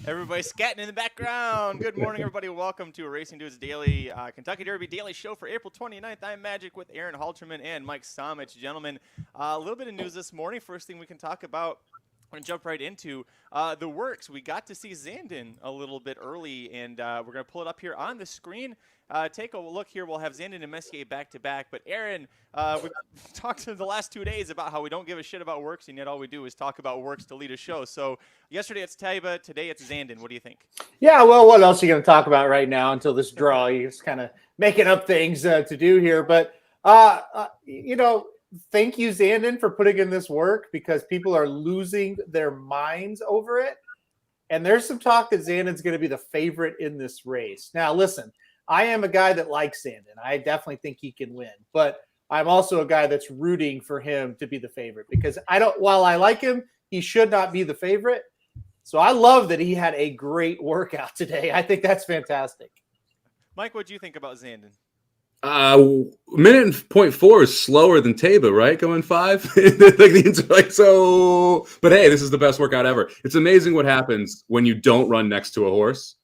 Everybody scatting in the background. Good morning, everybody. Welcome to Racing Dudes Daily Kentucky Derby Daily Show for April 29th. I'm Magic with Aaron Halterman and Mike Somich. Gentlemen, a little bit of news this morning. First thing we can talk about, we're going to jump right into the works. We got to see Zandon a little bit early, and we're going to pull it up here on the screen. Take a look here. We'll have Zandon and Messier back-to-back. But, Aaron, we talked the last 2 days about how we don't give a shit about works, and yet all we do is talk about works to lead a show. So, yesterday it's Taiba, today it's Zandon. What do you think? Yeah, well, what else are you going to talk about right now until this draw? You're just kind of making up things to do here. But, thank you, Zandon, for putting in this work because people are losing their minds over it. And there's some talk that Zandon's going to be the favorite in this race. Now, listen, I am a guy that likes Zandon. I definitely think he can win. But I'm also a guy that's rooting for him to be the favorite because while I like him, he should not be the favorite. So I love that he had a great workout today. I think that's fantastic. Mike, what do you think about Zandon? Minute and 0.4 is slower than Taiba, right? Going 5. But hey, this is the best workout ever. It's amazing what happens when you don't run next to a horse.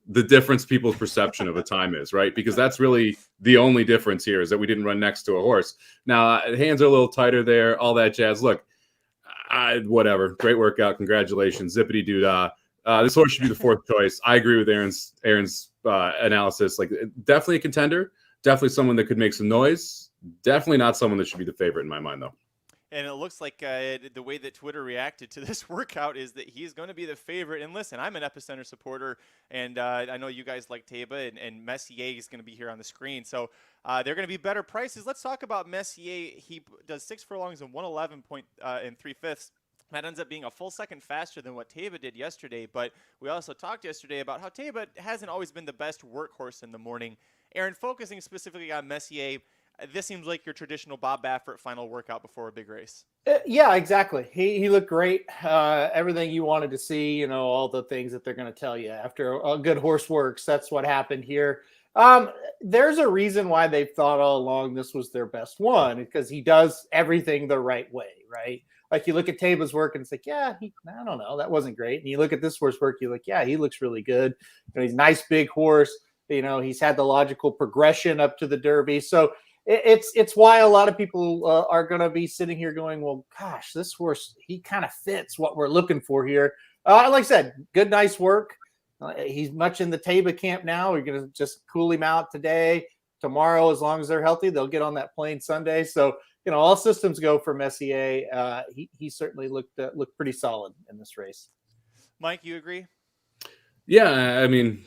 The difference people's perception of a time is, right? Because that's really the only difference here is that we didn't run next to a horse. Now, hands are a little tighter there, all that jazz. Look, whatever. Great workout. Congratulations. Zippity doo-dah. This horse should be the fourth choice. I agree with Aaron's analysis. Like, definitely a contender. Definitely someone that could make some noise. Definitely not someone that should be the favorite in my mind, though. And it looks like the way that Twitter reacted to this workout is that he's going to be the favorite. And listen, I'm an Epicenter supporter, and I know you guys like Taiba, and Messier is going to be here on the screen. So they're going to be better prices. Let's talk about Messier. He does 6 furlongs and 111.3 That ends up being a full second faster than what Taiba did yesterday. But we also talked yesterday about how Taiba hasn't always been the best workhorse in the morning. Aaron, focusing specifically on Messier, this seems like your traditional Bob Baffert final workout before a big race. Yeah, exactly. He looked great. Everything you wanted to see, all the things that they're going to tell you after a good horse works. That's what happened here. There's a reason why they've thought all along this was their best one because he does everything the right way, right? Like you look at Taiba's work and it's like, yeah, I don't know, that wasn't great. And you look at this horse work, you're like, yeah, he looks really good. He's a nice big horse. He's had the logical progression up to the Derby. So it's why a lot of people are going to be sitting here going, well, gosh, this horse, he kind of fits what we're looking for here. Like I said, good, nice work. He's much in the Taiba camp now. We're going to just cool him out today, tomorrow, as long as they're healthy. They'll get on that plane Sunday. So, all systems go for Messier. He certainly looked pretty solid in this race. Mike, you agree? Yeah, I mean,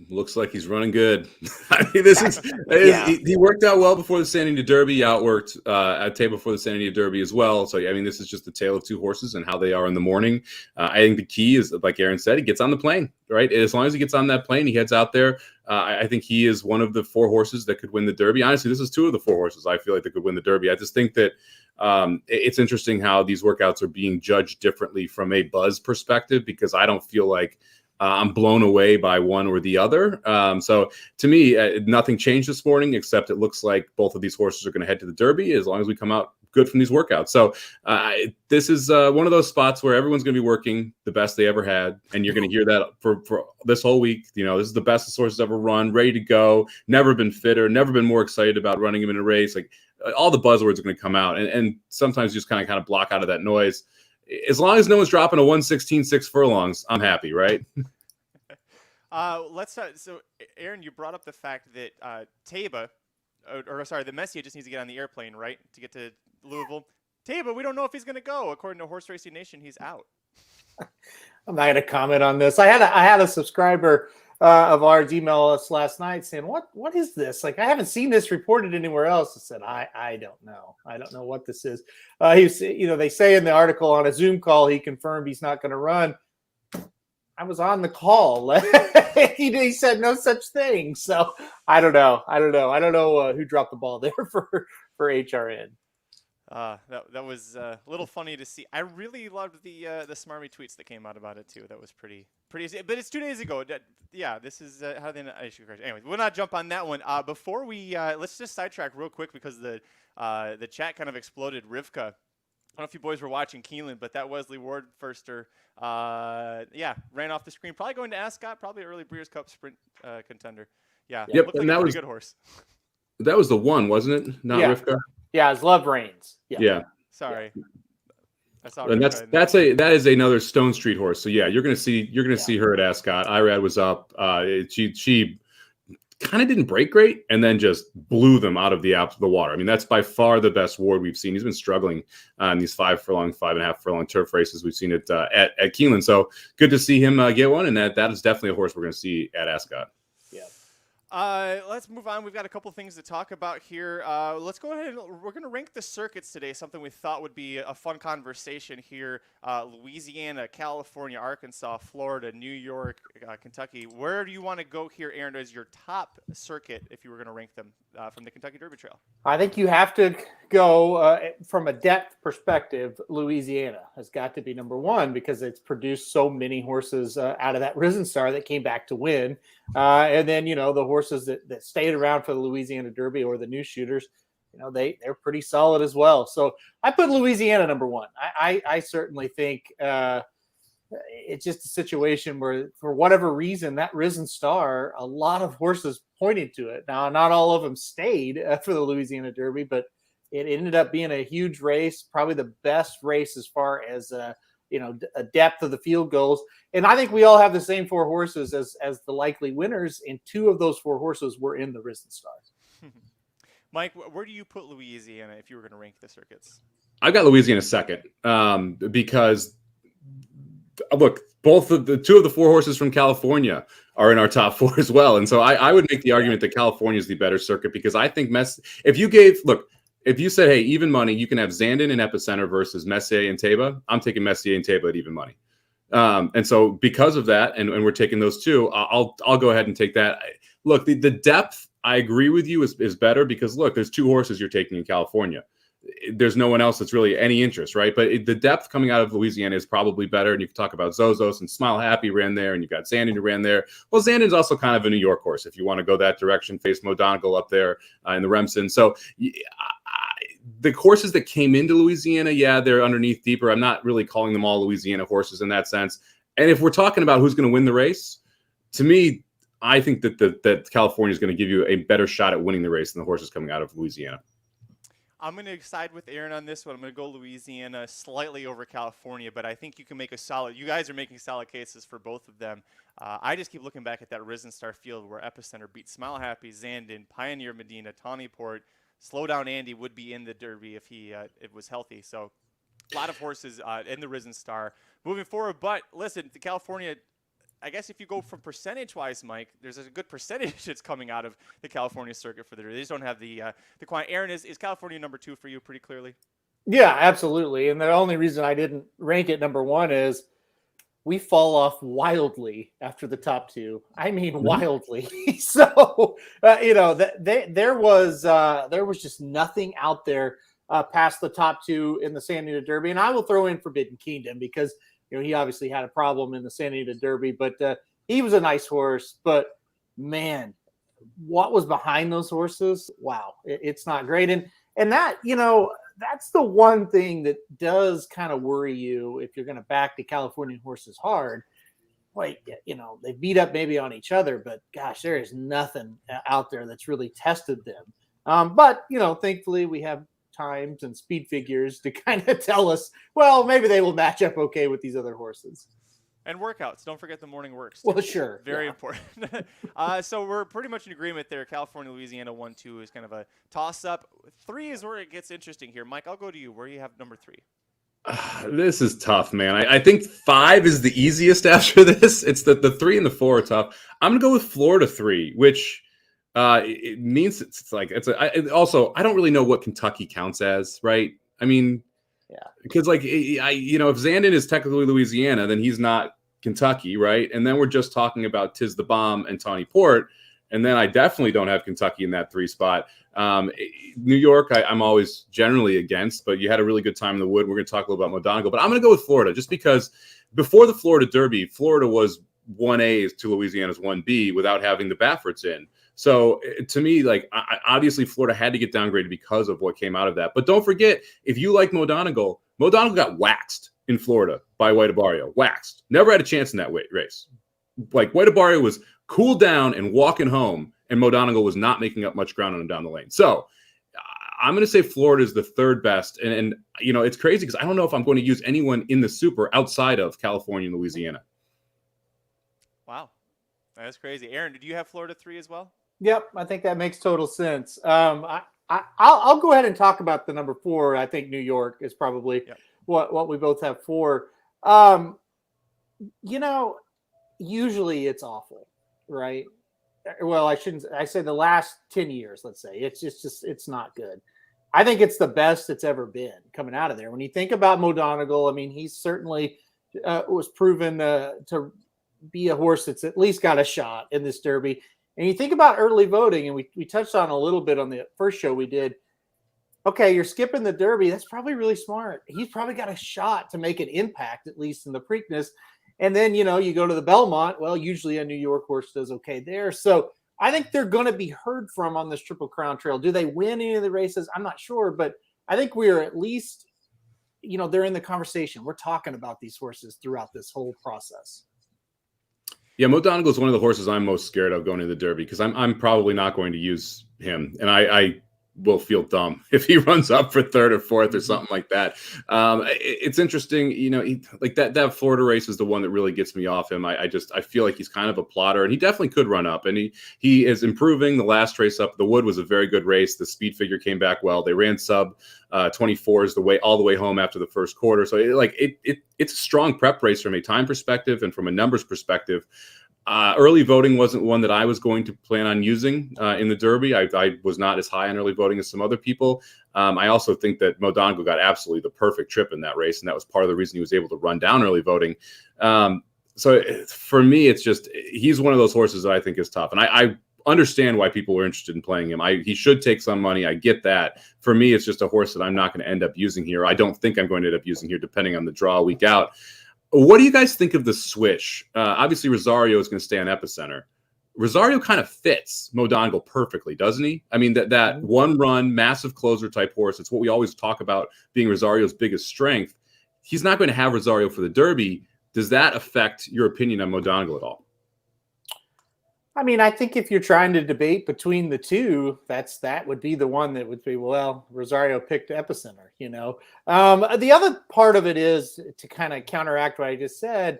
looks like he's running good. I mean, he worked out well before the San Antonio Derby. He outworked at Taiba before the San Antonio Derby as well. So, I mean, this is just the tale of two horses and how they are in the morning. I think the key is, like Aaron said, he gets on the plane, right? As long as he gets on that plane, he heads out there. I think he is one of the 4 horses that could win the Derby. Honestly, this is 2 of the 4 horses I feel like that could win the Derby. I just think that it's interesting how these workouts are being judged differently from a buzz perspective because I don't feel like I'm blown away by one or the other. So to me, nothing changed this morning, except it looks like both of these horses are going to head to the Derby as long as we come out good from these workouts. So this is one of those spots where everyone's going to be working the best they ever had. And you're going to hear that for this whole week. This is the best this horse has ever run, ready to go, never been fitter, never been more excited about running him in a race. Like all the buzzwords are going to come out. And sometimes you just kind of block out of that noise. As long as no one's dropping a 116.6 furlongs, I'm happy, right? Let's start. So, Aaron, you brought up the fact that Taiba, the Messier just needs to get on the airplane, right, to get to Louisville. Taiba, we don't know if he's going to go. According to Horse Racing Nation, he's out. I'm not going to comment on this. I had a subscriber of ours email us last night saying, what is this? Like, I haven't seen this reported anywhere else. I said, I don't know. I don't know what this is. They say in the article on a Zoom call, he confirmed he's not going to run. I was on the call. He said no such thing. So I don't know. I don't know who dropped the ball there for HRN. That was a little funny to see. I really loved the smarmy tweets that came out about it too. That was pretty. But it's 2 days ago. Yeah, this is how they. Anyway, we'll not jump on that one. Before we let's just sidetrack real quick because the chat kind of exploded. Rivka I don't know if you boys were watching Keeneland, but that Wesley Ward firster, ran off the screen. Probably going to Ascot, probably early Breeders' Cup Sprint contender. Yeah, Yep, looked like and a that pretty was good horse. that was the one, wasn't it? Not Yeah. Rivka. Yeah, it's Love Reigns. Yeah. Sorry. I saw And Rivka that is another Stone Street horse. So yeah, you're gonna see her at Ascot. Irad was up. She kind of didn't break great, and then just blew them out of the water. I mean, that's by far the best Ward we've seen. He's been struggling in these 5.5 furlong turf races. We've seen it at Keeneland. So good to see him get one, and that is definitely a horse we're going to see at Ascot. Let's move on. We've got a couple things to talk about here. Let's go ahead. We're going to rank the circuits today, something we thought would be a fun conversation here. Louisiana, California, Arkansas, Florida, New York, Kentucky. Where do you want to go here, Aaron, as your top circuit if you were going to rank them from the Kentucky Derby Trail? I think you have to go from a depth perspective. Louisiana has got to be number one because it's produced so many horses out of that Risen Star that came back to win. And then, the horses that stayed around for the Louisiana Derby or the new shooters, they're pretty solid as well. So I put Louisiana number one. I certainly think it's just a situation where, for whatever reason, that Risen Star, a lot of horses pointed to it. Now, not all of them stayed for the Louisiana Derby, but it ended up being a huge race, probably the best race as far as a depth of the field goes. And I think we all have the same four horses as the likely winners, and two of those four horses were in the Risen Star. Mike, where do you put Louisiana if you were going to rank the circuits? I've got Louisiana second because, look, two of the four horses from California are in our top four as well. And so I would make the argument that California is the better circuit because I think if you said, hey, even money, you can have Zandon and Epicenter versus Messier and Taiba. I'm taking Messier and Taiba at even money. And so because of that, and we're taking those two, I'll go ahead and take that. Look, the depth, I agree with you, is better because, look, there's two horses you're taking in California. There's no one else that's really any interest, right? But the depth coming out of Louisiana is probably better. And you can talk about Zozos and Smile Happy ran there, and you've got Zandon who ran there. Well, Zandon's also kind of a New York horse if you want to go that direction, face Modongle up there in the Remsen. So the horses that came into Louisiana, yeah, they're underneath deeper. I'm not really calling them all Louisiana horses in that sense. And if we're talking about who's going to win the race, to me, I think that California is going to give you a better shot at winning the race than the horses coming out of Louisiana. I'm going to side with Aaron on this one. I'm going to go Louisiana slightly over California, but I think you can make you guys are making solid cases for both of them. I just keep looking back at that Risen Star field where Epicenter beat Smile Happy, Zandon, Pioneer Medina, Tawny Port. Slow Down Andy would be in the Derby if it was healthy. So a lot of horses in the Risen Star moving forward. But listen, the California, I guess if you go from percentage-wise, Mike, there's a good percentage that's coming out of the California circuit for the Derby. They just don't have the quantity. Aaron, is California number two for you pretty clearly? Yeah, absolutely. And the only reason I didn't rank it number one is we fall off wildly after the top two. I mean, wildly. So, there was just nothing out there past the top two in the Santa Anita Derby. And I will throw in Forbidden Kingdom because, he obviously had a problem in the Santa Anita Derby, but he was a nice horse. But, man, what was behind those horses? Wow, it's not great. And that, that's the one thing that does kind of worry you if you're going to back the California horses hard. Wait, they beat up maybe on each other, but gosh, there is nothing out there that's really tested them. But, thankfully we have times and speed figures to kind of tell us, well, maybe they will match up okay with these other horses. And workouts. Don't forget the morning works. Well, sure. Very important. So we're pretty much in agreement there. California, Louisiana, 1-2 is kind of a toss-up. 3 is where it gets interesting here. Mike, I'll go to you. Where do you have number 3? This is tough, man. I think 5 is the easiest after this. It's the 3 and the 4 are tough. I'm going to go with Florida 3, which it means also, I don't really know what Kentucky counts as, right? I mean, yeah, because if Zandon is technically Louisiana, then he's not Kentucky, right? And then we're just talking about Tiz the Bomb and Tawny Port, and then I definitely don't have Kentucky in that 3 spot. New York, I'm always generally against, but you had a really good time in the wood. We're going to talk a little about Modongle, but I'm going to go with Florida just because before the Florida Derby, Florida was 1A to Louisiana's 1B without having the Bafferts in. So to me, obviously Florida had to get downgraded because of what came out of that. But don't forget, if you like Modongle, Mo Donegal got waxed in Florida by White Barrio. Waxed. Never had a chance in that race. Like, White Barrio was cooled down and walking home, and Mo Donegal was not making up much ground on him down the lane. So I'm going to say Florida is the third best. And it's crazy because I don't know if I'm going to use anyone in the Super outside of California and Louisiana. Wow. That's crazy. Aaron, did you have Florida 3 as well? Yep, I think that makes total sense. I'll go ahead and talk about the number 4. I think New York is probably what we both have 4. Usually it's awful, right? Well, I say the last 10 years, let's say. It's not good. I think it's the best it's ever been coming out of there. When you think about Mo Donegal, I mean, he certainly was proven to be a horse that's at least got a shot in this Derby. And you think about early voting, and we touched on a little bit on the first show we did. Okay, you're skipping the Derby. That's probably really smart. He's probably got a shot to make an impact, at least in the Preakness. And then, you go to the Belmont. Well, usually a New York horse does okay there. So I think they're going to be heard from on this Triple Crown Trail. Do they win any of the races? I'm not sure, but I think we are at least, they're in the conversation. We're talking about these horses throughout this whole process. Yeah, Mo Donegal is one of the horses I'm most scared of going to the Derby because I'm probably not going to use him, and I will feel dumb if he runs up for 3rd or 4th or something like that. It's interesting, like that Florida race is the one that really gets me off him. I feel like he's kind of a plotter, and he definitely could run up, and he is improving. The last race up, the Wood was a very good race. The speed figure came back well. They ran sub 24s all the way home after the first quarter. So it's a strong prep race from a time perspective and from a numbers perspective. Early voting wasn't one that I was going to plan on using in the Derby. I was not as high on early voting as some other people. I also think that Mo Donegal got absolutely the perfect trip in that race, and that was part of the reason he was able to run down early voting. So for me, it's just he's one of those horses that I think is tough, and I understand why people were interested in playing him. He should take some money. I get that. For me, it's just a horse that I'm not going to end up using here. I don't think I'm going to end up using here, depending on the draw week out. What do you guys think of the switch? Obviously, Rosario is going to stay on Epicenter. Rosario kind of fits Mo Donegal perfectly, doesn't he? I mean, that one-run, massive closer type horse, it's what we always talk about being Rosario's biggest strength. He's not going to have Rosario for the Derby. Does that affect your opinion on Mo Donegal at all? I mean, I think if you're trying to debate between the two, that would be the one that would be, well, Rosario picked Epicenter, The other part of it is to kind of counteract what I just said.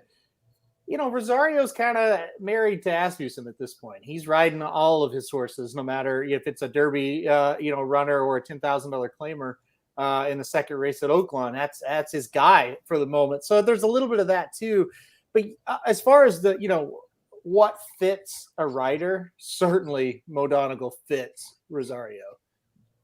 Rosario's kind of married to Asmussen at this point. He's riding all of his horses, no matter if it's a Derby, runner or a $10,000 claimer in the second race at Oaklawn. That's his guy for the moment. So there's a little bit of that too. But as far as the, what fits a rider, certainly Mo Donegal fits Rosario.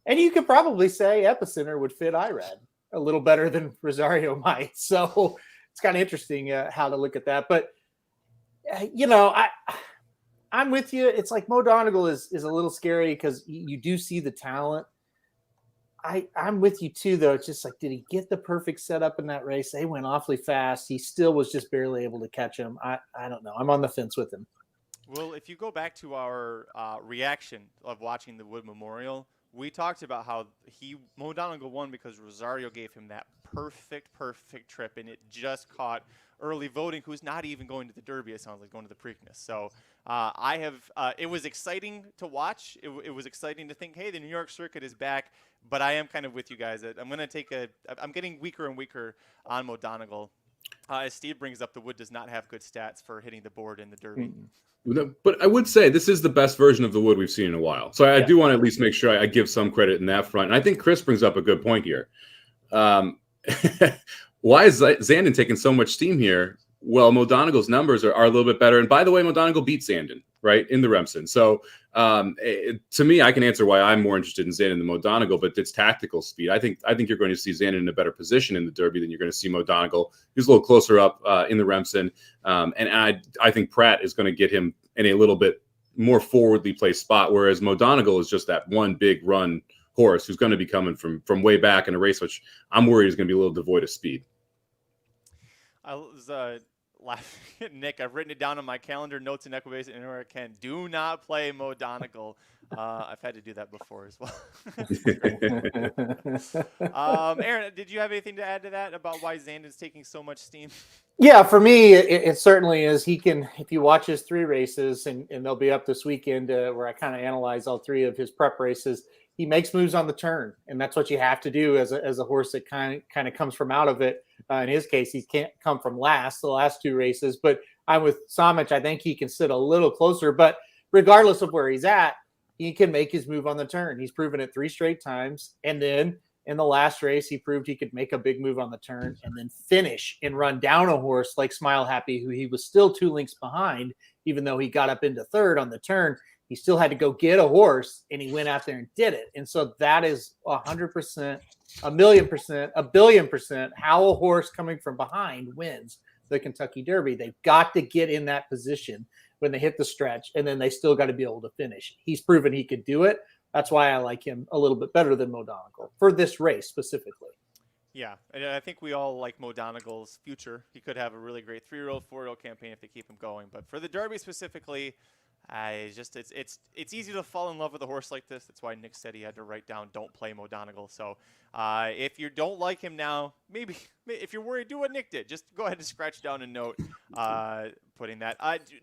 And you could probably say Epicenter would fit Irad a little better than Rosario might. So it's kind of interesting how to look at that. But, I'm with you. It's like Mo Donegal is a little scary because you do see the talent. I'm with you too, though. It's just like, did he get the perfect setup in that race? They went awfully fast. He still was just barely able to catch him. I don't know. I'm on the fence with him. Well, if you go back to our reaction of watching the Wood Memorial, we talked about how Mo Donegal won because Rosario gave him that perfect trip, and it just caught early voting, who's not even going to the Derby. It sounds like going to the Preakness. So it was exciting to watch. It was exciting to think, hey, the New York circuit is back. But I am kind of with you guys. I'm getting weaker and weaker on Mo Donegal. As Steve brings up, the Wood does not have good stats for hitting the board in the Derby. But I would say this is the best version of the Wood we've seen in a while. So I do want to at least make sure I give some credit in that front. And I think Chris brings up a good point here. Why is Zandon taking so much steam here? Well, Mo Donegal's numbers are a little bit better. And by the way, Mo Donegal beat Zandon, right, in the Remsen. So to me, I can answer why I'm more interested in Zandon than Mo Donegal, but it's tactical speed. I think you're going to see Zandon in a better position in the Derby than you're going to see Mo Donegal. He's a little closer up in the Remsen. And I think Pratt is going to get him in a little bit more forwardly placed spot, whereas Mo Donegal is just that one big run horse who's going to be coming from way back in a race, which I'm worried is going to be a little devoid of speed. I was laughing at Nick. I've written it down on my calendar, notes and Equibase, and anywhere I can. Do not play Mo Donegal. I've had to do that before as well. Aaron, did you have anything to add to that about why Zandon's taking so much steam? Yeah, for me, it certainly is. He can, if you watch his 3 races, and they'll be up this weekend where I kind of analyze all 3 of his prep races. He makes moves on the turn, and that's what you have to do as a horse that kind of comes from out of it. In his case, he can't come from the last 2 races. But I'm with Somich. I think he can sit a little closer. But regardless of where he's at, he can make his move on the turn. He's proven it 3 straight times, and then in the last race, he proved he could make a big move on the turn and then finish and run down a horse like Smile Happy, who he was still 2 lengths behind, even though he got up into 3rd on the turn. He still had to go get a horse, and he went out there and did it. And so that is 100%, a million%, a billion% how a horse coming from behind wins the Kentucky Derby. They've got to get in that position when they hit the stretch, and then they still got to be able to finish. He's proven he could do it. That's why I like him a little bit better than Mo Donegal for this race specifically. Yeah, and I think we all like Mo Donegal's future. He could have a really great 3-year-old, 4-year-old campaign if they keep him going. But for the Derby specifically, it's easy to fall in love with a horse like this. That's why Nick said he had to write down "Don't play Mo Donegal." So if you don't like him now, maybe if you're worried, do what Nick did. Just go ahead and scratch down a note putting that.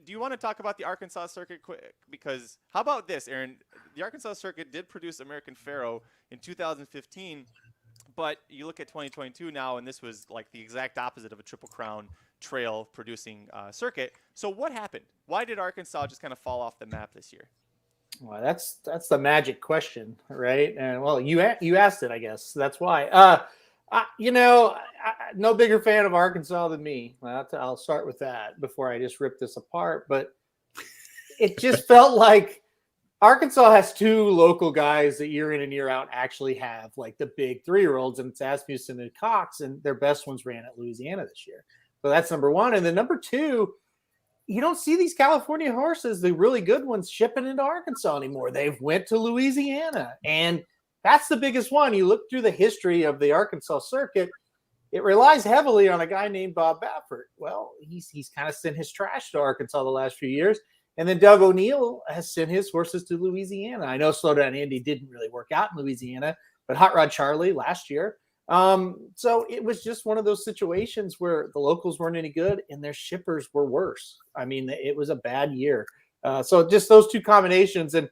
Do you want to talk about the Arkansas circuit quick? Because how about this, Aaron? The Arkansas circuit did produce American Pharoah in 2015, but you look at 2022 now, and this was like the exact opposite of a Triple Crown trail producing circuit. So what happened? Why did Arkansas just kind of fall off the map this year? Well, that's the magic question, right? And well, you asked it, I guess. That's why. No bigger fan of Arkansas than me. I'll start with that before I just rip this apart. But it just felt like Arkansas has 2 local guys that year in and year out actually have like the big 3-year-olds, and it's Asmussen and Cox, and their best ones ran at Louisiana this year. So that's number 1. And then number 2, you don't see these California horses, the really good ones, shipping into Arkansas anymore. They've went to Louisiana, and that's the biggest one. You look through the history of the Arkansas circuit, it relies heavily on a guy named Bob Baffert. Well, he's kind of sent his trash to Arkansas the last few years. And then Doug O'Neill has sent his horses to Louisiana. I know Slowdown Indy didn't really work out in Louisiana, but Hot Rod Charlie last year. So it was just one of those situations where the locals weren't any good and their shippers were worse. I mean, it was a bad year. So just those 2 combinations. And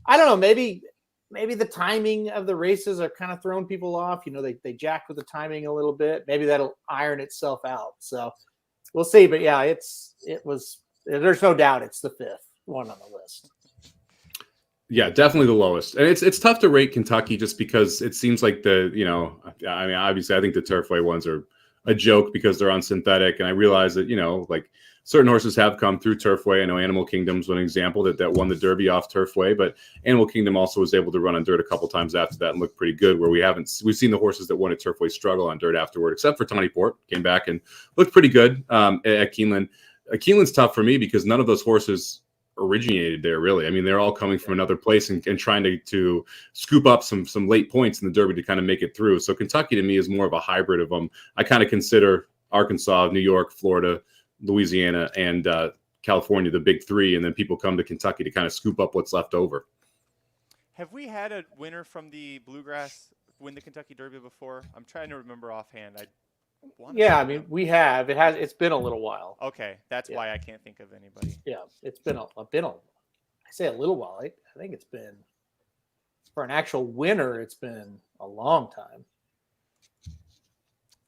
I don't know, maybe the timing of the races are kind of throwing people off. You know, they jacked with the timing a little bit. Maybe that'll iron itself out. So we'll see. But yeah, there's no doubt it's the 5th one on the list. Yeah, definitely the lowest. And it's tough to rate Kentucky just because it seems like obviously I think the Turfway ones are a joke because they're on synthetic. And I realize that, like certain horses have come through Turfway. I know Animal Kingdom's one example that won the Derby off Turfway, but Animal Kingdom also was able to run on dirt a couple times after that and look pretty good, where we've seen the horses that won at Turfway struggle on dirt afterward, except for Tawny Port, came back and looked pretty good at Keeneland. Keeneland's tough for me because none of those horses originated there, really. I mean, they're all coming from another place and trying to scoop up some late points in the Derby to kind of make it through. So Kentucky to me is more of a hybrid of them. I kind of consider Arkansas, New York, Florida, Louisiana, and California the big 3, and then people come to Kentucky to kind of scoop up what's left over. Have we had a winner from the Bluegrass win the Kentucky Derby before? I'm trying to remember offhand. I mean, we have. It's been a little while. Okay, that's why I can't think of anybody. Yeah, it's been a I say a little while. I think it's been, for an actual winner, it's been a long time.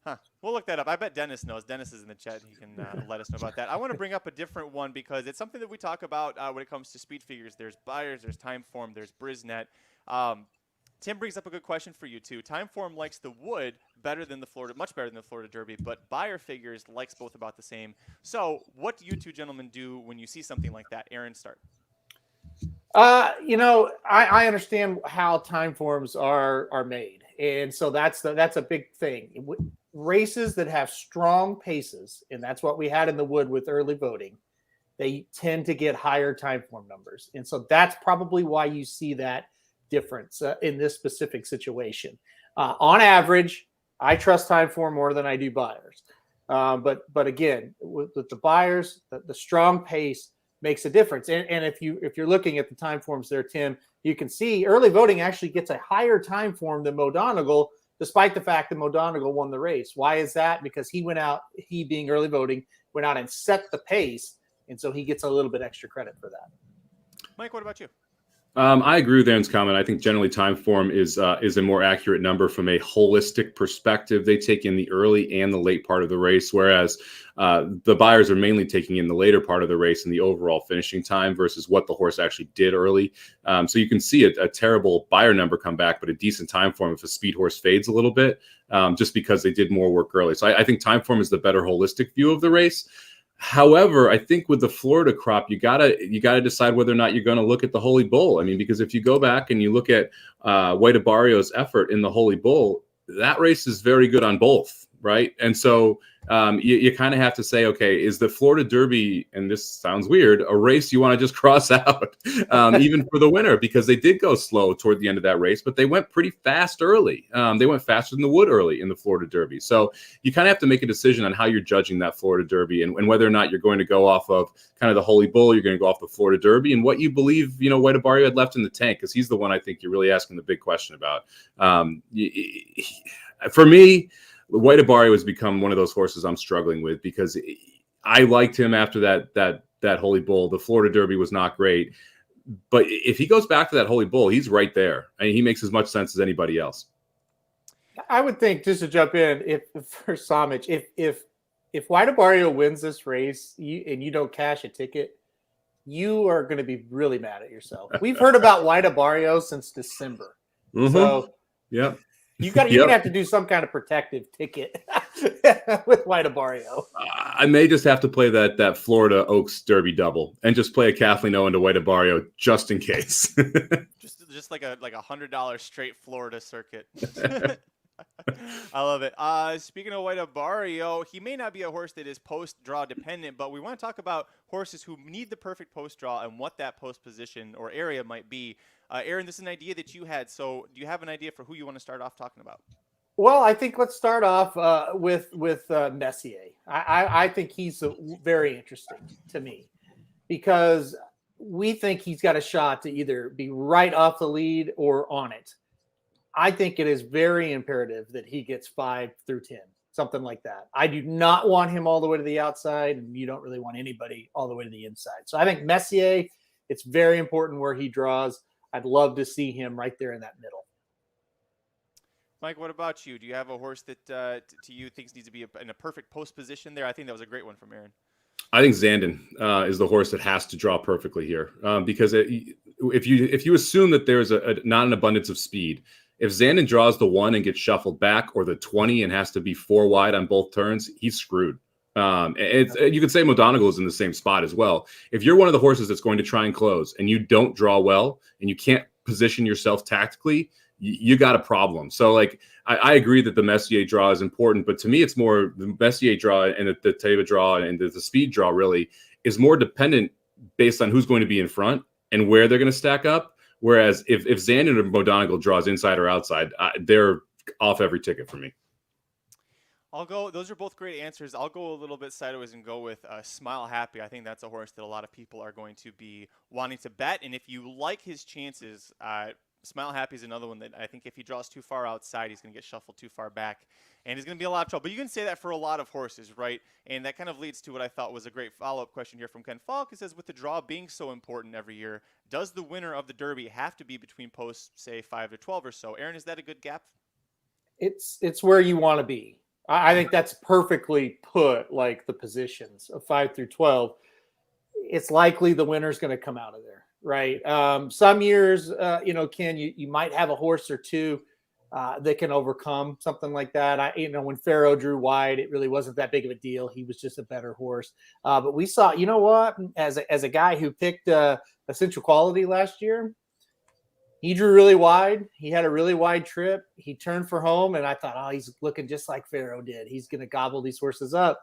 Huh. We'll look that up. I bet Dennis knows. Dennis is in the chat. He can let us know about that. I want to bring up a different one because it's something that we talk about when it comes to speed figures. There's Buyers, there's Timeform, there's Brisnet. Tim brings up a good question for you too. Timeform likes the Wood much better than the Florida Derby, but Buyer Figures likes both about the same. So what do you 2 gentlemen do when you see something like that? Aaron, start. I understand how Timeforms are made, and so that's a big thing. Races that have strong paces, and that's what we had in the Wood with early voting, they tend to get higher Timeform numbers, and so that's probably why you see that difference in this specific situation. On average, I trust Timeform more than I do Buyers. But again, with the buyers, the strong pace makes a difference. And if you're looking at the time forms there, Tim, you can see early voting actually gets a higher time form than Modonegal, despite the fact that Modonegal won the race. Why is that? Because he went out, he being early voting, went out and set the pace. And so he gets a little bit extra credit for that. Mike, what about you? I agree with Aaron's comment. I think generally time form is a more accurate number from a holistic perspective. They take in the early and the late part of the race, whereas the buyers are mainly taking in the later part of the race and the overall finishing time versus what the horse actually did early. So you can see a terrible buyer number come back, but a decent time form if a speed horse fades a little bit, just because they did more work early. So I think time form is the better holistic view of the race. However, I think with the Florida crop, you gotta decide whether or not you're going to look at the Holy Bull. I mean, because if you go back and you look at White Abarrio's effort in the Holy Bull, that race is very good on both, right? And so you kind of have to say, okay, is the Florida Derby, and this sounds weird, a race you want to just cross out, even for the winner, because they did go slow toward the end of that race, but they went pretty fast early. They went faster than the Wood early in the Florida Derby. So you kind of have to make a decision on how you're judging that Florida Derby and whether or not you're going to go off of kind of the Holy Bull, you're going to go off the Florida Derby, and what you believe, White Abarrio had left in the tank, because he's the one I think you're really asking the big question about. For me, White Abarrio has become one of those horses I'm struggling with because I liked him after that Holy Bull. The Florida Derby was not great, but if he goes back to that Holy Bull, he's right there. I mean, he makes as much sense as anybody else. I would think, just to jump in, if for Somich, if White Abarrio wins this race and you don't cash a ticket, you are going to be really mad at yourself. We've heard about White Abarrio since December, so yeah. You're gonna have to do some kind of protective ticket with White Abarrio. I may just have to play that Florida Oaks Derby double and just play a Kathleen Owen to White Abarrio just in case. just like a $100 straight Florida circuit. I love it. Speaking of White Abarrio, he may not be a horse that is post-draw dependent, but we want to talk about horses who need the perfect post-draw and what that post position or area might be. Aaron, this is an idea that you had, so do you have an idea for who you want to start off talking about? Well, I think let's start off with Messier. I think he's very interesting to me because we think he's got a shot to either be right off the lead or on it. I think it is very imperative that he gets 5 through 10, something like that. I do not want him all the way to the outside, and you don't really want anybody all the way to the inside. So I think Messier, it's very important where he draws. I'd love to see him right there in that middle. Mike, what about you? Do you have a horse that to you thinks needs to be in a perfect post position there? I think that was a great one from Aaron. I think Zandon is the horse that has to draw perfectly here because if you assume that there's not an abundance of speed, if Zandon draws the 1 and gets shuffled back or the 20 and has to be 4 wide on both turns, he's screwed. You could say Modonegal is in the same spot as well. If you're one of the horses that's going to try and close and you don't draw well and you can't position yourself tactically, you got a problem. So like, I agree that the Messier draw is important, but to me, it's more the Messier draw and the Teva draw and the speed draw really is more dependent based on who's going to be in front and where they're going to stack up. Whereas if Zandon or Modonegal draws inside or outside, they're off every ticket for me. I'll go. Those are both great answers. I'll go a little bit sideways and go with Smile Happy. I think that's a horse that a lot of people are going to be wanting to bet. And if you like his chances, Smile Happy is another one that I think if he draws too far outside, he's going to get shuffled too far back. And he's going to be a lot of trouble. But you can say that for a lot of horses, right? And that kind of leads to what I thought was a great follow-up question here from Ken Falk. He says, with the draw being so important every year, does the winner of the Derby have to be between posts, say, 5 to 12 or so? Aaron, is that a good gap? It's where you want to be. I think that's perfectly put, like the positions of 5 through 12. It's likely the winner's going to come out of there, right? Some years, Ken, you might have a horse or two that can overcome something like that. When Pharaoh drew wide, it really wasn't that big of a deal. He was just a better horse. But we saw, you know what? As a guy who picked Essential Quality last year, he drew really wide. He had a really wide trip. He turned for home, and I thought, oh, he's looking just like Pharaoh did. He's going to gobble these horses up.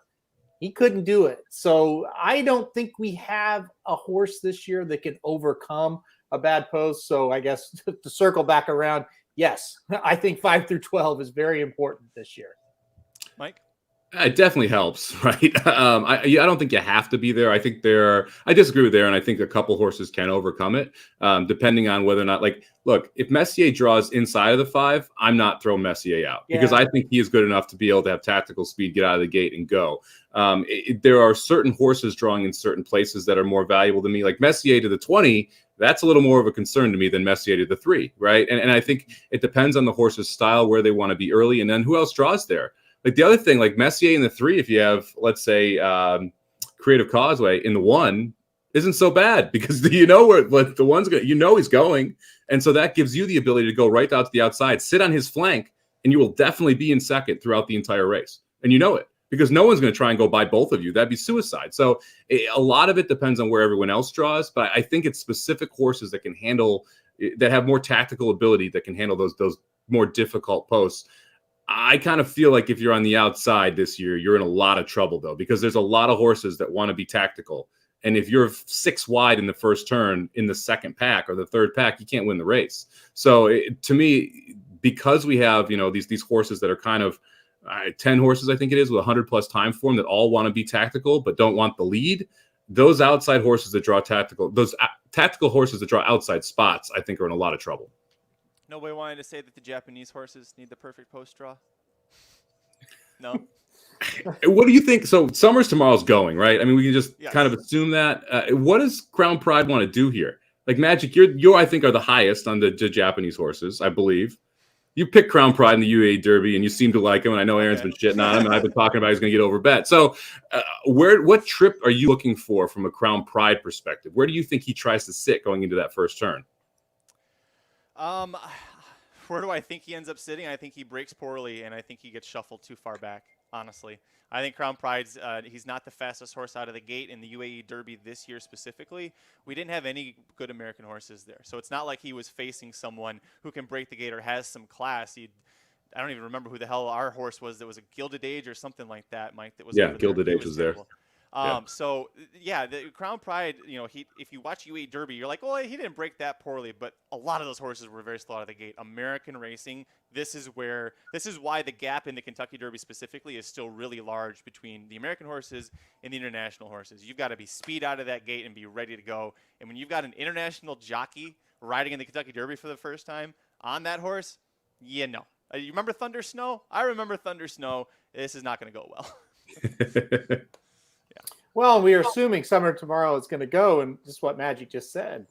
He couldn't do it. So I don't think we have a horse this year that can overcome a bad post. So I guess to circle back around, yes, I think 5 through 12 is very important this year. Mike? It definitely helps, right? I don't think you have to be there. I think I disagree with there, and I think a couple horses can overcome it, depending on whether or not, like, look, if Messier draws inside of the 5, I'm not throwing Messier out because I think he is good enough to be able to have tactical speed, get out of the gate, and go. There are certain horses drawing in certain places that are more valuable to me, like Messier to the 20. That's a little more of a concern to me than Messier to the 3, right? And I think it depends on the horse's style, where they want to be early, and then who else draws there. Like the other thing, like Messier in the 3, if you have, let's say, Creative Causeway in the 1, isn't so bad because you know what the 1's going. You know he's going, and so that gives you the ability to go right out to the outside, sit on his flank, and you will definitely be in second throughout the entire race, and you know it because no one's going to try and go by both of you. That'd be suicide. So a lot of it depends on where everyone else draws, but I think it's specific horses that can handle, that have more tactical ability, that can handle those more difficult posts. I kind of feel like if you're on the outside this year, you're in a lot of trouble, though, because there's a lot of horses that want to be tactical. And if you're 6 wide in the first turn in the second pack or the third pack, you can't win the race. So to me, because we have, these horses that are kind of 10 horses, I think it is, with 100+ time form that all want to be tactical but don't want the lead. Those outside horses that draw tactical, those tactical horses that draw outside spots, I think are in a lot of trouble. Nobody wanted to say that the Japanese horses need the perfect post draw? No? What do you think? So Summers tomorrow's going, right? I mean, we can just kind of assume that. What does Crown Pride want to do here? Like Magic, you I think are the highest on the Japanese horses, I believe. You picked Crown Pride in the UAE Derby, and you seem to like him. And I know Aaron's been shitting on him, and I've been talking about he's going to get over bet. So, what trip are you looking for from a Crown Pride perspective? Where do you think he tries to sit going into that first turn? Where do I think he ends up sitting? I think he breaks poorly, and I think he gets shuffled too far back, honestly. I think Crown Pride's, he's not the fastest horse out of the gate in the UAE Derby this year specifically. We didn't have any good American horses there. So it's not like he was facing someone who can break the gate or has some class. I don't even remember who the hell our horse was. That was a Gilded Age or something like that, Mike. That was Gilded Age was there. So the Crown Pride, if you watch UAE Derby, you're like, oh, he didn't break that poorly, but a lot of those horses were very slow out of the gate. American racing, this is why the gap in the Kentucky Derby specifically is still really large between the American horses and the international horses. You've got to be speed out of that gate and be ready to go. And when you've got an international jockey riding in the Kentucky Derby for the first time on that horse, you remember Thunder Snow? I remember Thunder Snow. This is not going to go well. Well, we are assuming Summer tomorrow is going to go, and just what Magic just said.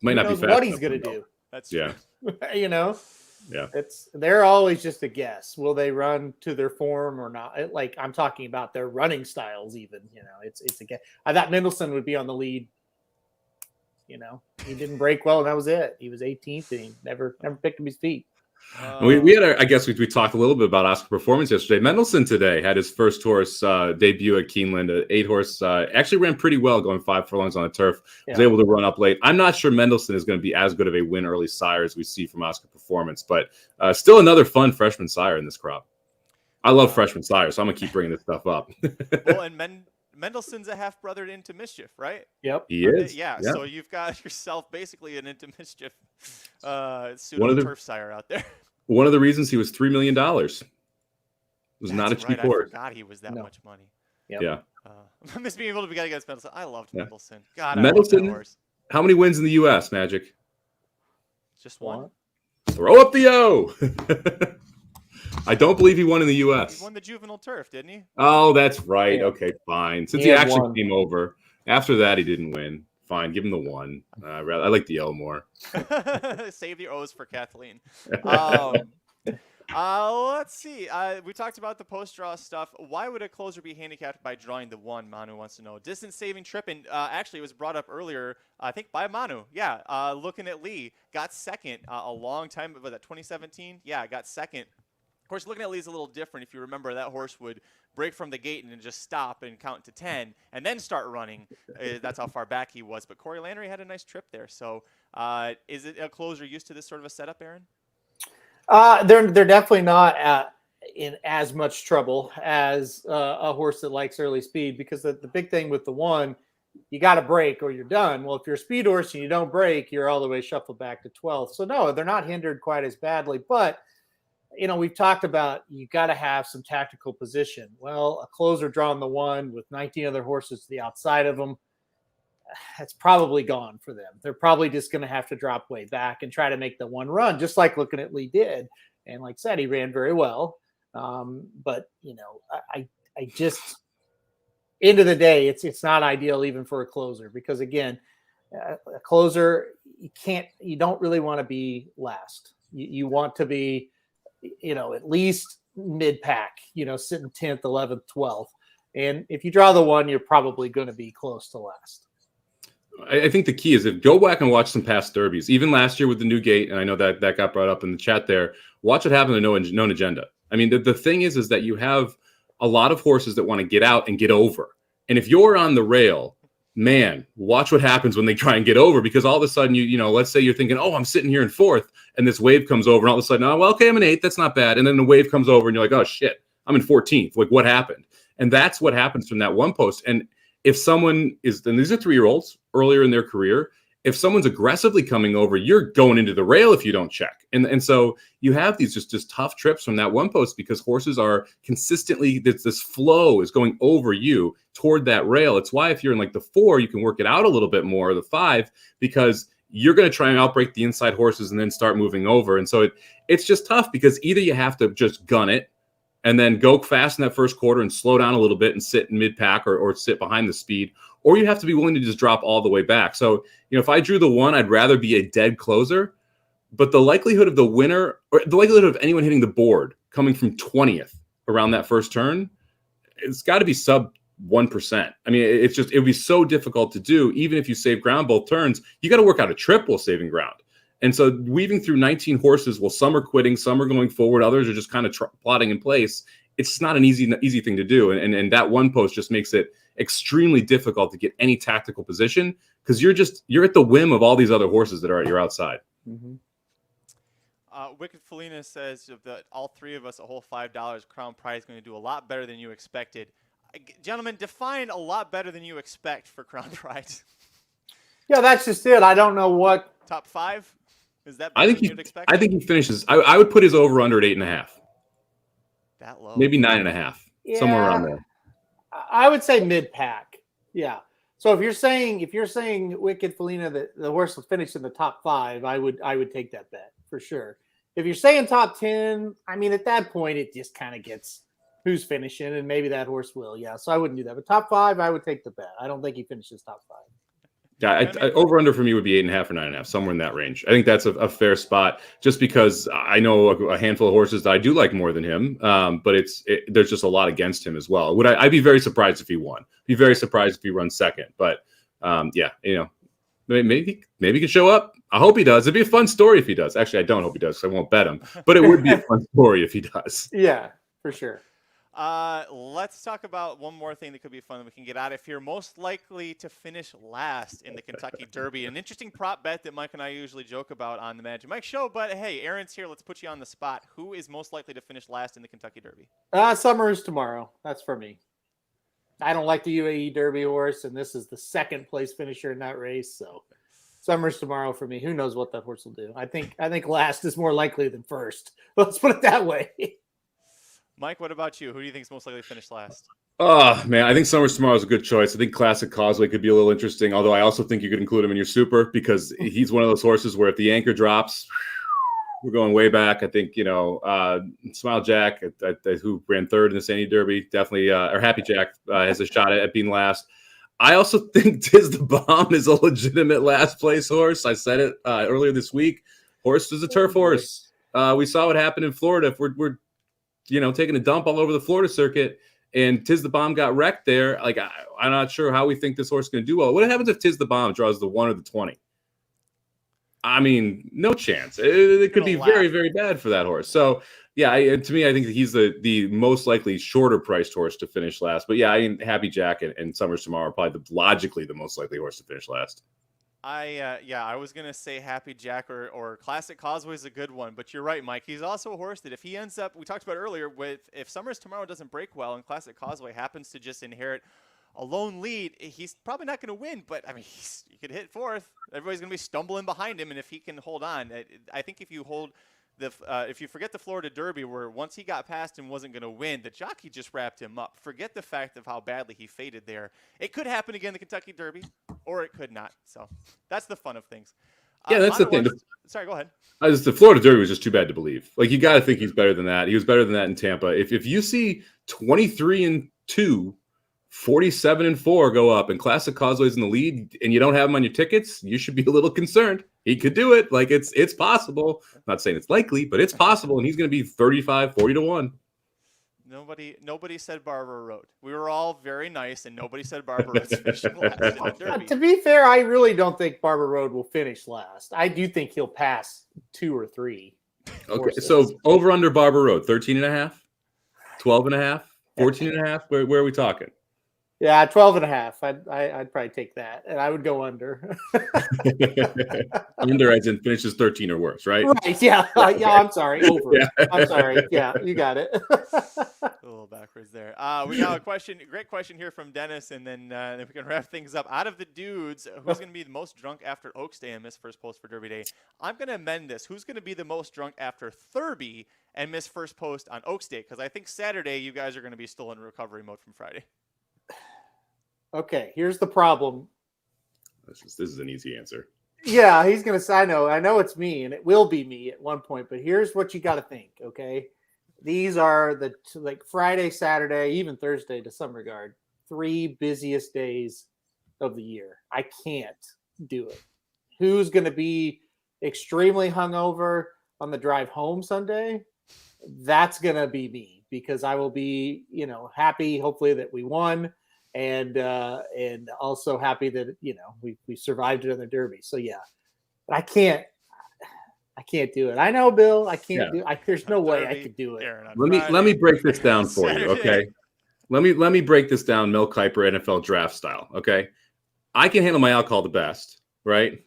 Might not be fast what he's going to do. That's true. Yeah. They're always just a guess. Will they run to their form or not? Like I'm talking about their running styles, even. It's a guess. I thought Mendelssohn would be on the lead. He didn't break well, and that was it. He was 18th, and he never picked up his feet. We had, I guess we talked a little bit about Oscar performance yesterday. Mendelssohn today had his first horse debut at Keeneland, an 8-horse. Actually ran pretty well, going 5 furlongs on the turf. Was able to run up late. I'm not sure Mendelssohn is going to be as good of a win early sire as we see from Oscar performance, but still another fun freshman sire in this crop. I love freshman sires, so I'm going to keep bringing this stuff up. Well, and Mendelssohn's a half-brother to Into Mischief, right? Yep. He is. Yeah, so you've got yourself basically an Into Mischief pseudo-turf sire out there. One of the reasons he was $3 million. It was not a cheap horse. I forgot he was that much money. Yep. Yeah. I miss being able to be against Mendelssohn. I loved Mendelssohn. God, Mendelssohn, I loved that horse. How many wins in the U.S., Magic? Just one. Throw up the O! I don't believe he won in the U.S. He won the juvenile turf, didn't he? Oh, that's right. Okay, fine. Since he actually came over. After that, he didn't win. Fine, give him the 1. I like the L more. Save the O's for Kathleen. Let's see. We talked about the post-draw stuff. Why would a closer be handicapped by drawing the 1? Manu wants to know. Distance-saving trip, and actually it was brought up earlier, I think, by Manu. Yeah, looking at Lee, got second a long time. Was that 2017? Yeah, got second. Of course, looking at Lee's a little different. If you remember, that horse would break from the gate and then just stop and count to 10 and then start running. That's how far back he was. But Corey Landry had a nice trip there. So is it a closer used to this sort of a setup, Aaron? They're definitely not in as much trouble as a horse that likes early speed, because the big thing with the 1, you got to break or you're done. Well, if you're a speed horse and you don't break, you're all the way shuffled back to 12th. So no, they're not hindered quite as badly, but we've talked about you got to have some tactical position. Well, a closer drawing the one with 19 other horses to the outside of them, that's probably gone for them. They're probably just going to have to drop way back and try to make the one run, just like Looking at Lee did. And like I said, he ran very well. But I just, end of the day, it's not ideal even for a closer, because again, a closer, you don't really want to be last. You want to be, at least mid pack, sitting 10th, 11th, 12th. And if you draw the one, you're probably going to be close to last. I think the key is to go back and watch some past derbies, even last year with the new gate. And I know that got brought up in the chat there. Watch what happened to Known Agenda. I mean, the thing is that you have a lot of horses that want to get out and get over. And if you're on the rail, man, watch what happens when they try and get over, because all of a sudden, let's say you're thinking, oh, I'm sitting here in 4th, and this wave comes over, and all of a sudden, oh, well, okay, I'm in 8th. That's not bad. And then the wave comes over, and you're like, oh, shit, I'm in 14th. Like, what happened? And that's what happens from that one post. And if someone is, and these are 3-year-olds earlier in their career, if someone's aggressively coming over, you're going into the rail if you don't check. And so you have these just tough trips from that one post, because horses are consistently, this flow is going over you toward that rail. It's why if you're in like the 4, you can work it out a little bit more, or the 5, because you're going to try and outbreak the inside horses and then start moving over. And so it's just tough, because either you have to just gun it and then go fast in that first quarter and slow down a little bit and sit in mid-pack or sit behind the speed, or you have to be willing to just drop all the way back. So, if I drew the 1, I'd rather be a dead closer, but the likelihood of the winner, or the likelihood of anyone hitting the board coming from 20th around that first turn, it's got to be sub 1%. I mean, it would be so difficult to do. Even if you save ground both turns, you got to work out a trip while saving ground. And so weaving through 19 horses, while some are quitting, some are going forward, others are just kind of plotting in place. It's not an easy thing to do. And that one post just makes it extremely difficult to get any tactical position, because you're at the whim of all these other horses that are at your outside. Mm-hmm. Wicked Felina says that all 3 of us, a whole $5 crown prize, going to do a lot better than you expected. Gentlemen, define a lot better than you expect for crown prize. Yeah, that's just it. I don't know what top 5 is that. I think he finishes. I would put his over under at 8.5. That low? Maybe 9.5, somewhere around there. I would say mid pack. Yeah. So if you're saying Wicked Felina that the horse will finish in the top 5, I would take that bet for sure. If you're saying top 10, I mean, at that point it just kind of gets who's finishing, and maybe that horse will. Yeah. So I wouldn't do that. But top 5, I would take the bet. I don't think he finishes top 5. Yeah, over under for me would be 8.5 or 9.5, somewhere in that range. I think that's a fair spot, just because I know a handful of horses that I do like more than him, but there's just a lot against him as well. I'd be very surprised if he won. Be very surprised if he runs second. But maybe he could show up. I hope he does. It'd be a fun story if he does. Actually, I don't hope he does, because I won't bet him. But it would be a fun story if he does. Yeah, for sure. Let's talk about one more thing that could be fun that we can get out of here. Most likely to finish last in the Kentucky Derby. An interesting prop bet that Mike and I usually joke about on the Magic Mike show, but hey, Aaron's here. Let's put you on the spot. Who is most likely to finish last in the Kentucky Derby? Summers tomorrow. That's for me. I don't like the UAE Derby horse, and this is the 2nd place finisher in that race. So Summers tomorrow for me. Who knows what that horse will do? I think last is more likely than first. Let's put it that way. Mike, what about you? Who do you think is most likely to finish last? Oh, man, I think Summers tomorrow is a good choice. I think Classic Causeway could be a little interesting, although I also think you could include him in your super, because he's one of those horses where if the anchor drops, we're going way back. I think, Smile Jack, who ran 3rd in the Sandy Derby, definitely, or Happy Jack has a shot at being last. I also think Tiz the Bomb is a legitimate last place horse. I said it earlier this week. Horse is a turf horse. We saw what happened in Florida. If we're taking a dump all over the Florida circuit, and Tiz the Bomb got wrecked there. Like, I'm not sure how we think this horse is going to do well. What happens if Tiz the Bomb draws the 1 or the 20? I mean, no chance. It could be very, very bad for that horse. So, yeah, to me, I think that he's the most likely shorter priced horse to finish last. But yeah, Happy Jack and Summers tomorrow are probably logically the most likely horse to finish last. I was going to say Happy Jack or Classic Causeway is a good one, but you're right, Mike. He's also a horse that if he ends up, we talked about earlier, if Summers tomorrow doesn't break well and Classic Causeway happens to just inherit a lone lead, he's probably not going to win, but I mean, he could hit 4th. Everybody's going to be stumbling behind him, and if he can hold on, I think if you hold if you forget the Florida Derby, where once he got past and wasn't going to win, the jockey just wrapped him up. Forget the fact of how badly he faded there. It could happen again in the Kentucky Derby, or it could not. So that's the fun of things. Yeah, that's the thing. Sorry, go ahead. The Florida Derby was just too bad to believe. Like, you got to think he's better than that. He was better than that in Tampa. If you see 23-2, 47-4 go up, and Classic Causeway's in the lead, and you don't have him on your tickets, you should be a little concerned. He could do it. Like, it's possible. I'm not saying it's likely, but it's possible, and he's going to be 35-40-1. Nobody said Barbara Road. We were all very nice, and nobody said Barbara Road's finishing last in the Derby. To be fair, I really don't think Barbara Road will finish last. I do think he'll pass 2 or 3. Okay, so over under Barbara Road, 13.5, 12.5, 14.5. Where are we talking? Yeah, 12.5. I'd probably take that, and I would go under. Under as in finishes 13 or worse, right? Right. Yeah. Yeah. I'm sorry. Over. Yeah. I'm sorry. Yeah, you got it. A little backwards there. We got a question. Great question here from Dennis, and then we can wrap things up. Out of the dudes, who's going to be the most drunk after Oaks Day and miss first post for Derby Day? I'm going to amend this. Who's going to be the most drunk after Thurby and miss first post on Oaks Day? Because I think Saturday you guys are going to be still in recovery mode from Friday. Okay, here's the problem. This is an easy answer. Yeah, he's going to say, I know it's me, and it will be me at one point, but here's what you got to think, okay? These are the Friday, Saturday, even Thursday to some regard, 3 busiest days of the year. I can't do it. Who's going to be extremely hungover on the drive home Sunday? That's going to be me, because I will be, happy, hopefully, that we won. And also happy that we survived it in the Derby. So yeah, but I can't do it. I know, Bill. I can't do. There's no way I could do it. Let me break this down for you, okay? Let me break this down, Mel Kiper NFL draft style, okay? I can handle my alcohol the best, right?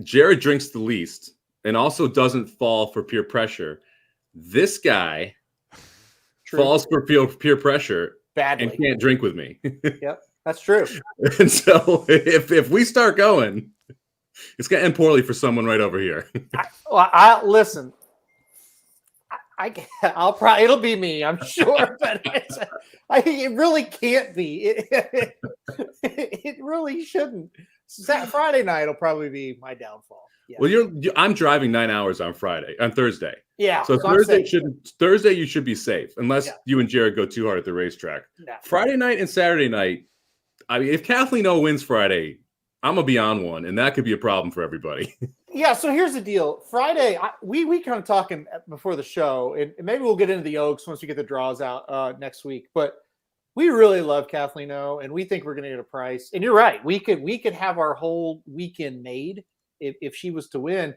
Jared drinks the least and also doesn't fall for peer pressure. This guy falls for peer pressure. Badly. And can't drink with me. Yep, that's true. And so if we start going, it's going to end poorly for someone right over here. Listen. I'll probably it'll be me, I'm sure, but it really can't be. It really shouldn't. Friday night will probably be my downfall. Yeah. Well, I'm driving 9 hours on Thursday. Yeah. So Thursday you should be safe, unless you and Jared go too hard at the racetrack. Yeah. Friday night and Saturday night, I mean, if Kathleen O wins Friday, I'm gonna be on one, and that could be a problem for everybody. Yeah. So here's the deal. Friday, we kind of talking before the show, and maybe we'll get into the Oaks once we get the draws out next week. But we really love Kathleen O, and we think we're going to get a price. And you're right. We could have our whole weekend made if she was to win.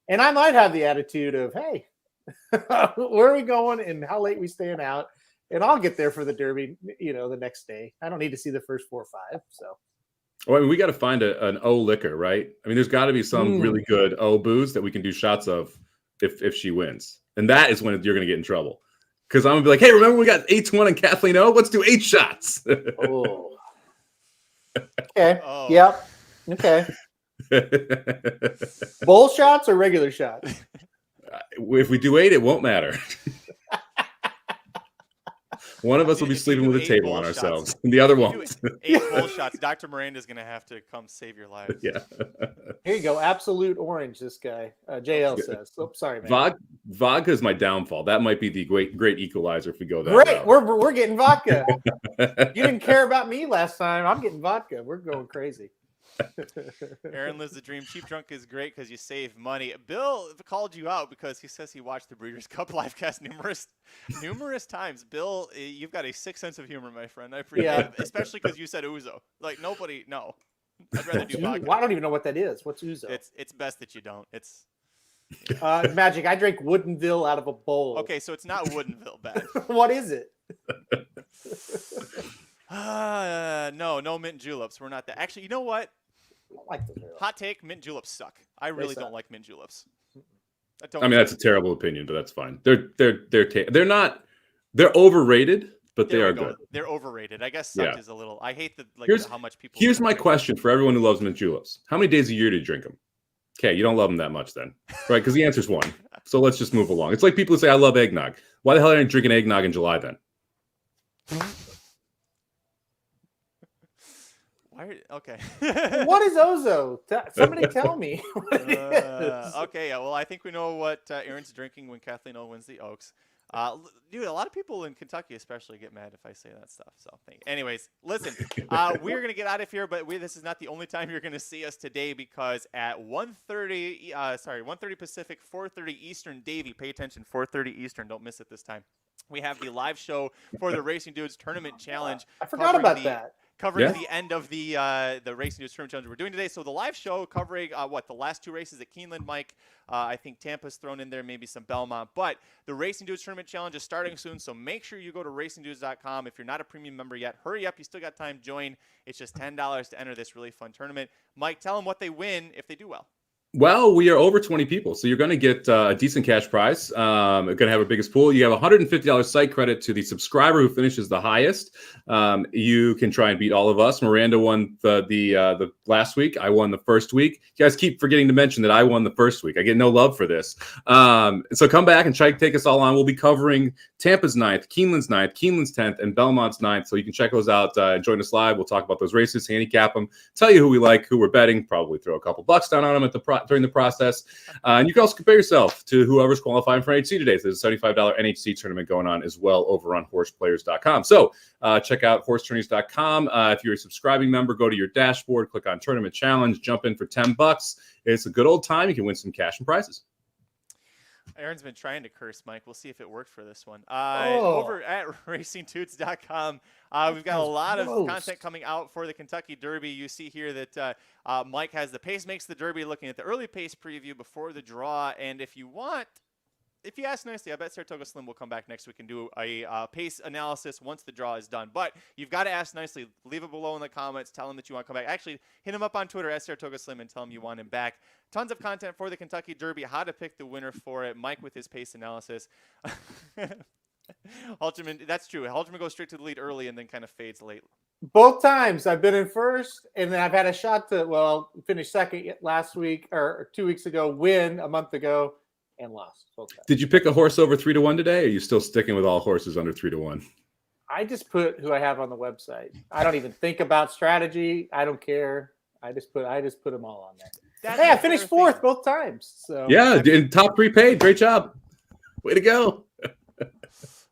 And I might have the attitude of, hey, where are we going and how late we staying out? And I'll get there for the Derby, the next day. I don't need to see the first 4 or 5. So, well, I mean, we got to find an O liquor, right? I mean, there's got to be some really good O booze that we can do shots of if she wins. And that is when you're going to get in trouble. Because I'm going to be like, hey, remember we got 8-1 on Kathleen O? Let's do 8 shots. Oh. Okay. Oh. Yep. Okay. Bowl shots or regular shots? If we do 8, it won't matter. One of us will be sleeping with a table on ourselves, and the other won't. 8 bowl shots. Dr. Miranda is going to have to come save your lives. Yeah. Here you go. Absolute orange, this guy. JL says. Oh, sorry, man. Vodka is my downfall. That might be the great equalizer if we go that route. We're getting vodka. You didn't care about me last time. I'm getting vodka. We're going crazy. Aaron lives the dream. Cheap drunk is great because you save money. Bill called you out because he says he watched the Breeders' Cup live cast numerous times. Bill, you've got a sick sense of humor, my friend. I appreciate it, especially because you said Ouzo. Like nobody, no. I'd rather do vodka. Well, I don't even know what that is. What's Ouzo? It's best that you don't. It's Magic. I drink Woodenville out of a bowl. Okay, so it's not Woodenville bad. What is it? No mint juleps. We're not that. Actually, you know what? I don't like those. Hot take: mint juleps suck. I really don't like mint juleps. I mean, that's a terrible opinion, but that's fine. They're not. They're overrated, but they are good. They're overrated. I guess is a little. I hate how much people. Here's my question for everyone who loves mint juleps: how many days a year do you drink them? Okay, you don't love them that much then, right? Because the answer's one. So let's just move along. It's like people who say, I love eggnog. Why the hell aren't you drinking eggnog in July then? Okay. What is Ozo? Somebody tell me what it is. Okay, yeah. Well, I think we know what Aaron's drinking when Kathleen O wins the Oaks. Dude, a lot of people in Kentucky especially get mad if I say that stuff. So, anyways, listen, we're gonna get out of here, but this is not the only time you're gonna see us today, because at 1:30 Pacific, 4:30 Eastern, Davey, pay attention, 4:30 Eastern, don't miss it this time. We have the live show for the Racing Dudes Tournament Challenge. I forgot about that. Covering the end of the Racing Dudes Tournament Challenge we're doing today. So the live show covering the last two races at Keeneland, Mike. I think Tampa's thrown in there, maybe some Belmont. But the Racing Dudes Tournament Challenge is starting soon, so make sure you go to racingdudes.com. If you're not a premium member yet, hurry up. You still got time. Join. It's just $10 to enter this really fun tournament. Mike, tell them what they win if they do well. Well, we are over 20 people, so you're going to get a decent cash prize. We're going to have our biggest pool. You have $150 site credit to the subscriber who finishes the highest. You can try and beat all of us. Miranda won the last week. I won the first week. You guys keep forgetting to mention that I won the first week. I get no love for this. So come back and try to take us all on. We'll be covering Tampa's 9th, Keeneland's 9th, Keeneland's 10th, and Belmont's 9th. So you can check those out. Join us live. We'll talk about those races, handicap them, tell you who we like, who we're betting, probably throw a couple bucks down on them at during the process. And you can also compare yourself to whoever's qualifying for NHC today. So there's a $75 NHC tournament going on as well over on horseplayers.com. So check out horsetourneys.com. If you're a subscribing member, go to your dashboard, click on Tournament Challenge, jump in for $10. It's a good old time. You can win some cash and prizes. Aaron's been trying to curse, Mike. We'll see if it worked for this one. Over at racingdudes.com, we've got a lot of content coming out for the Kentucky Derby. You see here that Mike has the Pace Makes the Derby, looking at the early pace preview before the draw. And if you ask nicely, I bet Saratoga Slim will come back next week and do a pace analysis once the draw is done. But you've got to ask nicely. Leave it below in the comments. Tell him that you want to come back. Actually, hit him up on Twitter at Saratoga Slim and tell him you want him back. Tons of content for the Kentucky Derby, how to pick the winner for it. Mike with his pace analysis. Halterman, that's true. Halterman goes straight to the lead early and then kind of fades late. Both times I've been in first, and then I've had a shot to, finish second last week or 2 weeks ago, win a month ago, and lost. Did you pick a horse over 3-1 today, or are you still sticking with all horses under 3-1? I just put who I have on the website. I don't even think about strategy. I don't care. I just put them all on there. I finished fourth both times. So yeah, in top 3 paid. Great job. Way to go.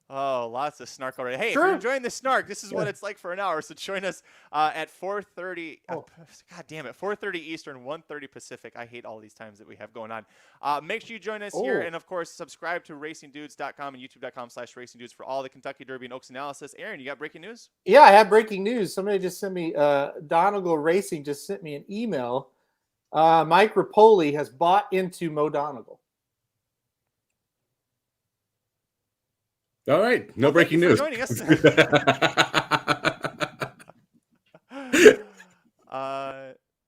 Oh, lots of snark already. Hey, if you're enjoying the snark, this is what it's like for an hour. So join us at 4:30. God damn it, 4:30 Eastern, 1:30 Pacific. I hate all these times that we have going on. Make sure you join us here, and of course, subscribe to racingdudes.com and youtube.com/racingdudes for all the Kentucky Derby and Oaks analysis. Aaron, you got breaking news? Yeah, I have breaking news. Somebody just sent me. Donegal Racing just sent me an email. Mike Rapoli has bought into Mo Donegal. All right. No breaking news. Joining us.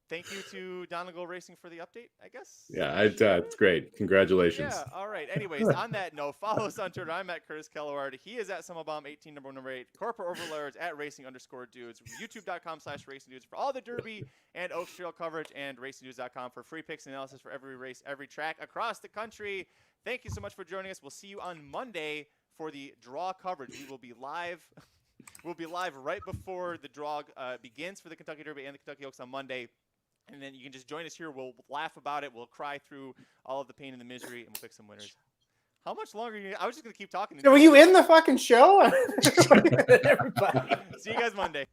Thank you to Donegal Racing for the update, I guess. Yeah, it's great. Congratulations. Yeah, all right. Anyways, on that note, follow us on Twitter. I'm at Curtis Kalleward. He is at Somobomb, 18, number 8. Corporate Overlords at racing_dudes. YouTube.com/racingdudes for all the Derby and Oaks Trail coverage, and racingdudes.com for free picks and analysis for every race, every track across the country. Thank you so much for joining us. We'll see you on Monday for the draw coverage. We will be live. We'll be live right before the draw begins for the Kentucky Derby and the Kentucky Oaks on Monday. And then you can just join us here. We'll laugh about it. We'll cry through all of the pain and the misery, and we'll pick some winners. How much longer? I was just going to keep talking. Were you in the fucking show? Everybody. See you guys Monday.